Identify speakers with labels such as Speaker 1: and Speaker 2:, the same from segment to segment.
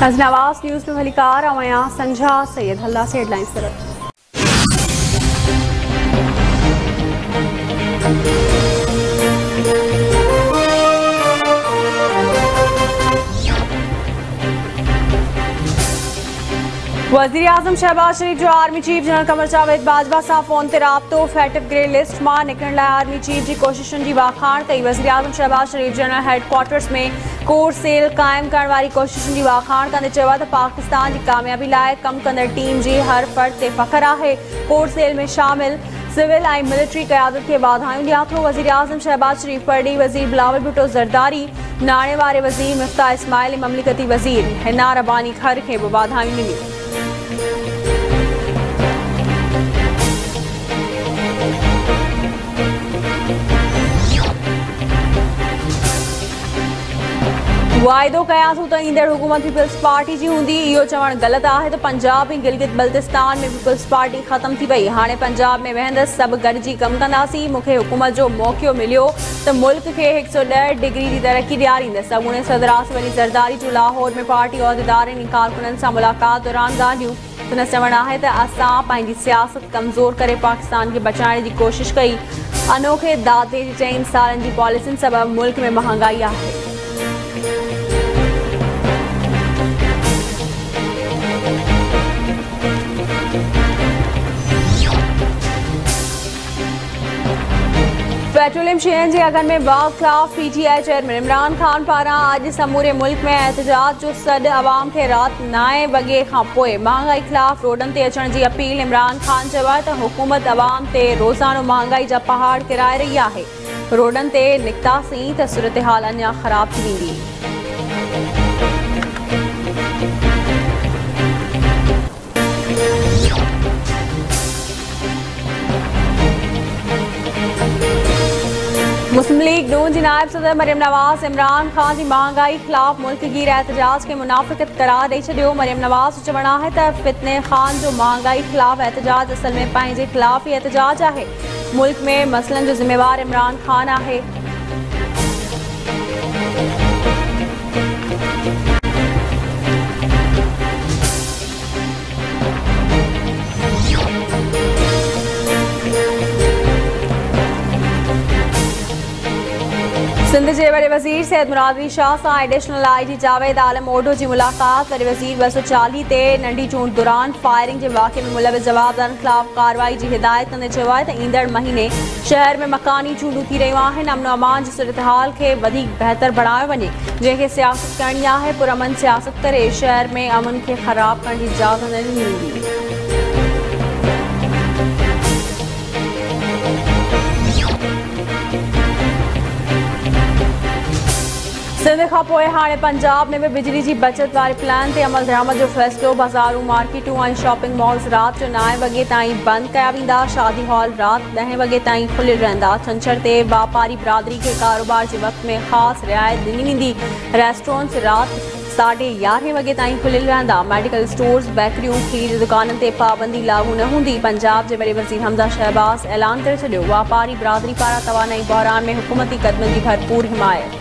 Speaker 1: Nawaz news में मलिकार अमया संझा सैयद हल्ला से हेडलाइंस तरफ। वज़ीर आज़म शहबाज शरीफ जो army chief general Qamar Javed Bajwa सां फोन ते राब्तो फैटिव ग्रे लिस्ट मां निकिरण लाइ आर्मी चीफ जी कोशिशुनि जी वाखाण कई। वज़ीर आज़म शहबाज शरीफ जनरल हेडक्वार्टर्स में कोर सेल कायम करण वारी कोशिशुनि जी वाखाण कंदे चयो त पाकिस्तान जी कामयाबी लाइ कम कंदड़ टीम जी हर फर्द ते फ़ख्र आहे। कोर सेल में शामिल सिविल ऐं मिलिट्री क़यादत खे वाधायूं ॾियां थो। वज़ीर आज़म शहबाज शरीफ परॾी वज़ीर बिलावल भुट्टो ज़रदारी, नाणे वारे वज़ीर मिफ्ताह इस्माइल ऐं ममलिकती वज़ीर हिना रबानी खर खे बि वाधायूं ॾिनियूं। वाइदो कयां थो त ईंदड़ हुकूमत पीपल्स पार्टी जी हूंदी। इहो चवणु ग़लति आहे त पंजाब ऐं गिलगित बल्तिस्तान में पीपल्स पार्टी ख़त्म थी वई। हाणे पंजाब में वेहंदसि, सभु गॾिजी कमु कंदासीं। मूंखे हुकूमत जो मौक़ो मिलियो त मुल्क खे 110 डिग्री जी तरक़ी ॾियारींदसि। अॻूणे सदर आसिफ अली ज़रदारी जो लाहौर में पार्टी उहिदेदारनि ऐं कारकुननि सां मुलाक़ात दौरान ॻाल्हियूं। हुन चवणु आहे त असां पंहिंजी सियासत कमज़ोर करे पाकिस्तान खे बचाइण जी कोशिशि कई। अनोखे दादे जी 4 सालनि जी पॉलिसियुनि सबबि मुल्क में महांगाई आहे। पेट्रोलियम शयुनि जे अघनि में वाव ख़िलाफ़ PTI चेयरमैन इमरान ख़ान पारां अॼु समूरे मुल्क में एहतजाज जो सॾु। अवाम खे राति 9 वॻे खां पोइ महांगाई ख़िलाफ़ रोडनि ते अचण जी अपील। इमरान ख़ान चयो आहे त हुकूमत अवाम ते रोज़ानो महांगाई जा पहाड़ किराए रही आहे। रोडनि ते निकितासीं त सूरतहाल अञा ख़राब थी वेंदी। मुस्लिम लीग नून जी नायब सदर मरियम नवाज़ इमरान ख़ान जी महांगाई ख़िलाफ़ मुल्कगीर एहतजाज खे मुनाफ़िक़त करार ॾेई छॾियो। मरियम नवाज़ जो चवणु आहे त फितने ख़ान जो महांगाई ख़िलाफ़ एहतजाज असल में पंहिंजे ख़िलाफ़ ई एहतजाज आहे। मुल्क में मसइलनि जो ज़िम्मेवार इमरान ख़ान आहे। सिंध जे वॾे वज़ीर सैयद मुराद शाह सां एडिशनल IG जावेद आलम ओढो जी मुलाक़ात। वॾे वज़ीर 240 ते नंढी चूंड दौरान फायरिंग जे वाक़े में मुलविस जवाबदारनि ख़िलाफ़ कार्रवाई जी हिदायत कंदे चयो आहे त ईंदड़ महीने शहर में मकानी चूंडूं थी रहियूं आहिनि। अमन अमान जी सूरतहाल खे वधीक बहितर बणायो वञे। जंहिंखे सियासत करणी आहे, पुरअमन सियासत करे शहर में अमन खे ख़राब करण जी इजाज़त न ॾिनी वेंदी। सिंध खां पोइ हाणे पंजाब में बि बिजली जी बचत वारे प्लान ते अमल दरामद जो फ़ैसिलो। बाज़ारूं, मार्केटूं ऐं शॉपिंग मॉल्स राति जो 9 वॻे ताईं बंदि कया वेंदा। शादी हॉल राति 10 वॻे ताईं खुलियल रहंदा। छंछर ते वापारी बिरादरी खे कारोबार जे वक़्त में ख़ासि रिआयत ॾिनी वेंदी। रेस्टोरेंट्स राति 11:30 वॻे ताईं खुलियल रहंदा। मेडिकल स्टोर्स, बेकरियूं, खीर जी दुकाननि ते पाबंदी लागू न हूंदी। पंजाब जे वॾे वज़ीर हमज़ा शहबाज़ ऐलान करे छॾियो। वापारी बिरादरी पारां तवानाई बहरान में हुकूमती क़दमनि जी भरपूर हिमायत।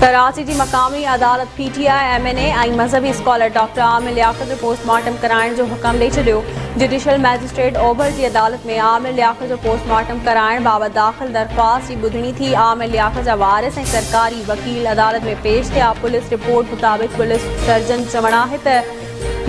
Speaker 1: कराची जी मक़ामी अदालत PTI MNA ऐं मज़हबी स्कॉलर डॉक्टर आमिर लियाकत जो पोस्टमार्टम कराइण जो हुकम ॾेई छॾियो। जुडिशल मैजिस्ट्रेट ओभर जी अदालत में आमिर लियाकत जो पोस्टमार्टम कराइण बाबति दाख़िल दरख़्वास्त जी ॿुधणी थी। आमिर लियाकत जा वारिस ऐं सरकारी वकील अदालत में पेश थिया। पुलिस रिपोर्ट मुताबिक़ पुलिस सर्जन चवणु आहे त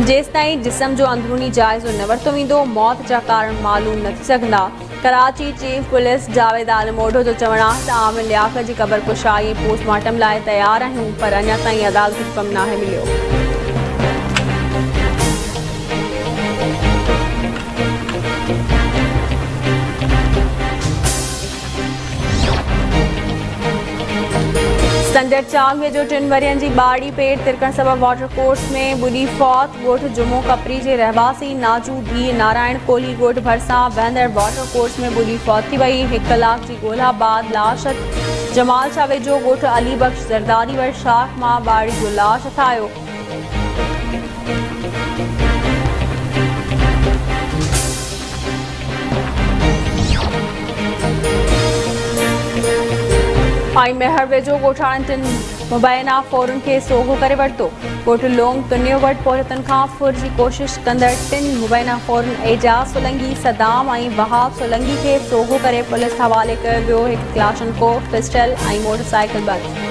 Speaker 1: जेसिताईं जिस्म जो अंदरूनी जाइज़ो न वरितो वेंदो, मौत जा कारण मालूम न थी सघंदा। कराची चीफ पुलिस जावेद आलम ओढो जो चवणु आहे त आमिर लियाकत जी क़बर कुशाई ऐं पोस्टमार्टम लाइ तयारु आहियूं, पर अञा ताईं अदालती हुकम नाहे मिलियो। संजर चांगवे जो 3 वरियनि जी ॿारड़ी पेट तिरकण सबबि वाटर कोर्स में ॿुॾी फौत। ॻोठ जुमो कपरी जे रहवासी नाजू धी नारायण कोहली ॻोठ भरिसां वहंदड़ वाटर कोर्स में ॿुॾी फौत थी वई। 1 कलाक जी ॻोल्हा बाद लाश जमाल चावे जो ॻोठ अली बख्श ज़रदारी वटि शाख मां ॿारड़ी जो लाश हथायो। आई मेहर वेझो ॻोठाणनि तिन मुबैना फ़ौरन खे सोघो करे वरितो। ॻोठ लोंग तुनियो वटि पहुचतनि खां फुर जी कोशिश कंदड़ टिन मुबैना फ़ौरन एजाज़ सोलंगी, सदाम ऐं वहाब सोलंगी खे सोघो करे पुलिस हवाले कयो वियो। हिकु क्लाशनकोफ, पिस्टल ऐं मोटरसाइकिल बरामद।